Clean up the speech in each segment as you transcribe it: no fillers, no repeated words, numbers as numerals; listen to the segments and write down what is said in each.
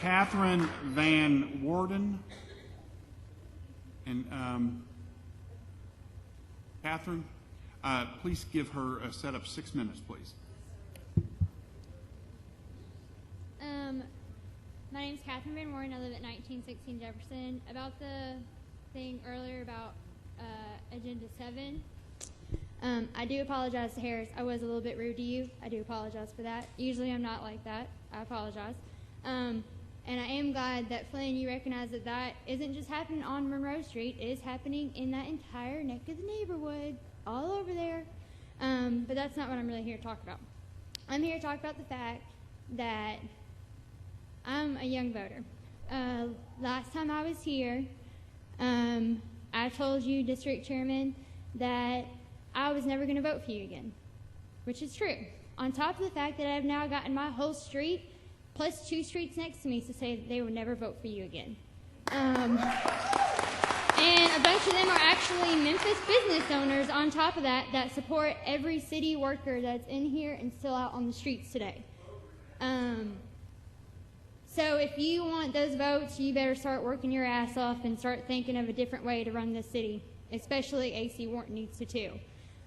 Katherine Van Worden. And Katherine, please give her a set of 6 minutes, please. My name's Katherine Van Worden. I live at 1916 Jefferson. About the thing earlier about Agenda 7, I do apologize to Harris. I was a little bit rude to you. I do apologize for that. Usually I'm not like that. I apologize. And I am glad that, Flynn, you recognize that that isn't just happening on Monroe Street. It is happening in that entire neck of the neighborhood, all over there. But that's not what I'm really here to talk about. I'm here to talk about the fact that I'm a young voter. Last time I was here, I told you, District Chairman, that I was never going to vote for you again, which is true. On top of the fact that I've now gotten my whole street, plus 2 streets next to me, to say that they would never vote for you again. And a bunch of them are actually Memphis business owners on top of that support every city worker that's in here and still out on the streets today. So if you want those votes, you better start working your ass off and start thinking of a different way to run this city, especially A.C. Wharton needs to too.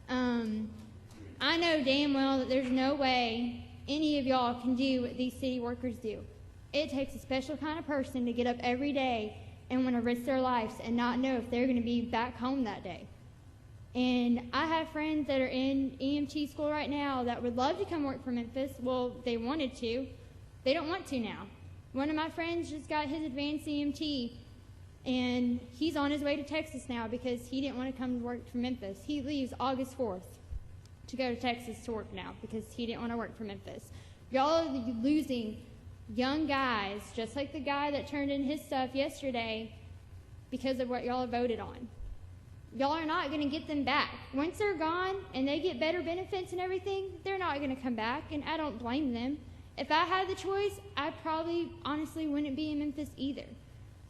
I know damn well that there's no way any of y'all can do what these city workers do. It takes a special kind of person to get up every day and want to risk their lives and not know if they're going to be back home that day. And I have friends that are in EMT school right now that would love to come work for Memphis. Well, they wanted to. They don't want to now. One of my friends just got his advanced EMT, and he's on his way to Texas now because he didn't want to come to work for Memphis. He leaves August 4th to go to Texas to work now because he didn't want to work for Memphis. Y'all are losing young guys, just like the guy that turned in his stuff yesterday, because of what y'all voted on. Y'all are not going to get them back. Once they're gone and they get better benefits and everything, they're not going to come back, and I don't blame them. If I had the choice, I probably honestly wouldn't be in Memphis either.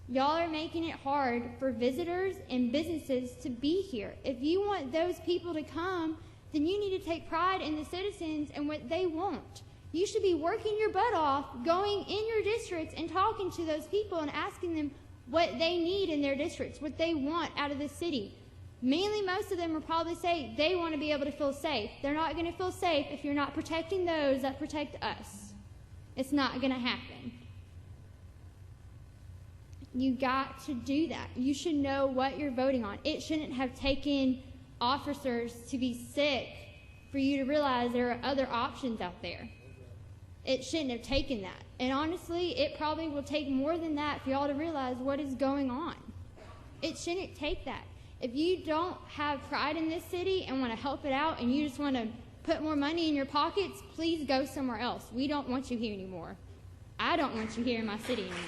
Y'all are making it hard for visitors and businesses to be here. If you want those people to come, then you need to take pride in the citizens and what they want. You should be working your butt off, going in your districts and talking to those people and asking them what they need in their districts, what they want out of the city. Mainly, most of them will probably say they want to be able to feel safe. They're not going to feel safe if you're not protecting those that protect us. It's not going to happen. You got to do that. You should know what you're voting on. It shouldn't have taken officers to be sick for you to realize there are other options out there. It shouldn't have taken that. And honestly, it probably will take more than that for y'all to realize what is going on. It shouldn't take that. If you don't have pride in this city and want to help it out and you just want to put more money in your pockets, please go somewhere else. We don't want you here anymore. I don't want you here in my city anymore.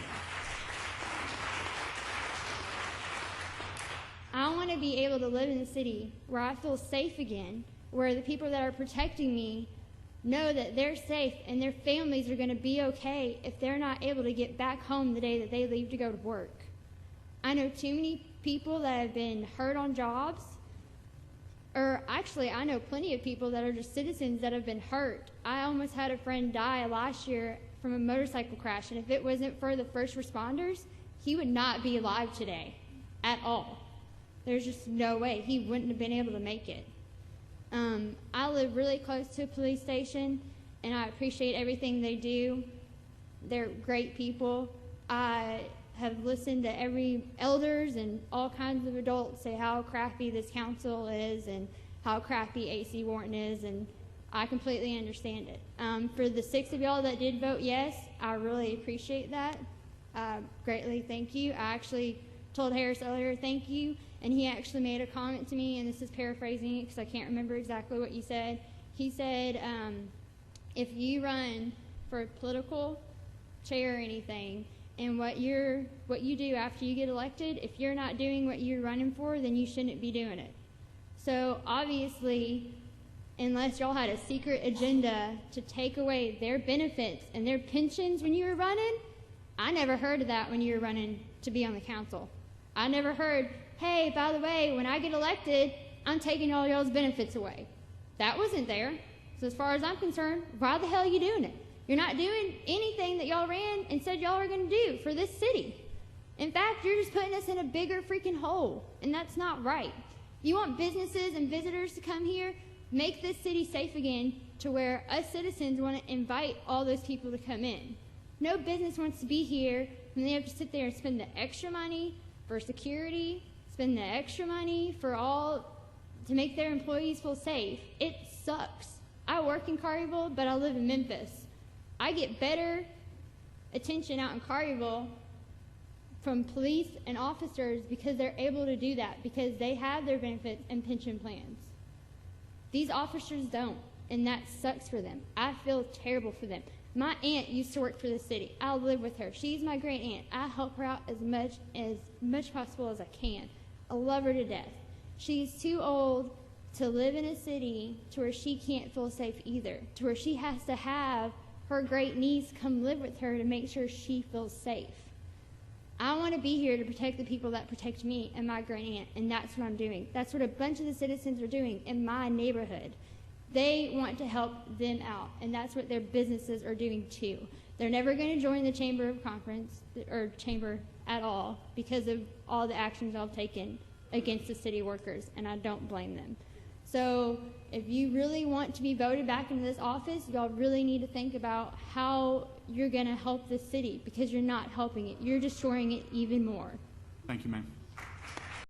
I want to be able to live in a city where I feel safe again, where the people that are protecting me know that they're safe and their families are going to be okay if they're not able to get back home the day that they leave to go to work. I know too many people that have been hurt on jobs, or actually I know plenty of people that are just citizens that have been hurt. I almost had a friend die last year from a motorcycle crash, and if it wasn't for the first responders, he would not be alive today at all. There's just no way. He wouldn't have been able to make it. I live really close to a police station, and I appreciate everything they do. They're great people. I have listened to every elders and all kinds of adults say how crappy this council is and how crappy A.C. Wharton is, and I completely understand it. For the 6 of y'all that did vote yes, I really appreciate that. Greatly thank you. I actually told Harris earlier thank you, and he actually made a comment to me, and this is paraphrasing it because I can't remember exactly what you said. He said, if you run for a political chair or anything, and what you do after you get elected, if you're not doing what you're running for, then you shouldn't be doing it. So obviously, unless y'all had a secret agenda to take away their benefits and their pensions when you were running, I never heard of that when you were running to be on the council. I never heard, hey, by the way, when I get elected, I'm taking all y'all's benefits away. That wasn't there. So as far as I'm concerned, why the hell are you doing it? You're not doing anything that y'all ran and said y'all were going to do for this city. In fact, you're just putting us in a bigger freaking hole, and that's not right. You want businesses and visitors to come here? Make this city safe again to where us citizens want to invite all those people to come in. No business wants to be here when they have to sit there and spend the extra money for security, spend the extra money to make their employees feel safe. It sucks. I work in Collierville, but I live in Memphis. I get better attention out in Collierville from police and officers because they're able to do that, because they have their benefits and pension plans. These officers don't, and that sucks for them. I feel terrible for them. My aunt used to work for the city. I live with her. She's my great aunt. I help her out as much possible as I can. I love her to death. She's too old to live in a city to where she can't feel safe either, to where she has to have her great niece come live with her to make sure she feels safe. I want to be here to protect the people that protect me and my great aunt, and that's what I'm doing. That's what a bunch of the citizens are doing in my neighborhood. They want to help them out, and that's what their businesses are doing too. They're never going to join the chamber at all because of all the actions I've taken against the city workers, and I don't blame them. So if you really want to be voted back into this office, y'all really need to think about how you're going to help this city, because you're not helping it. You're destroying it even more. Thank you, ma'am.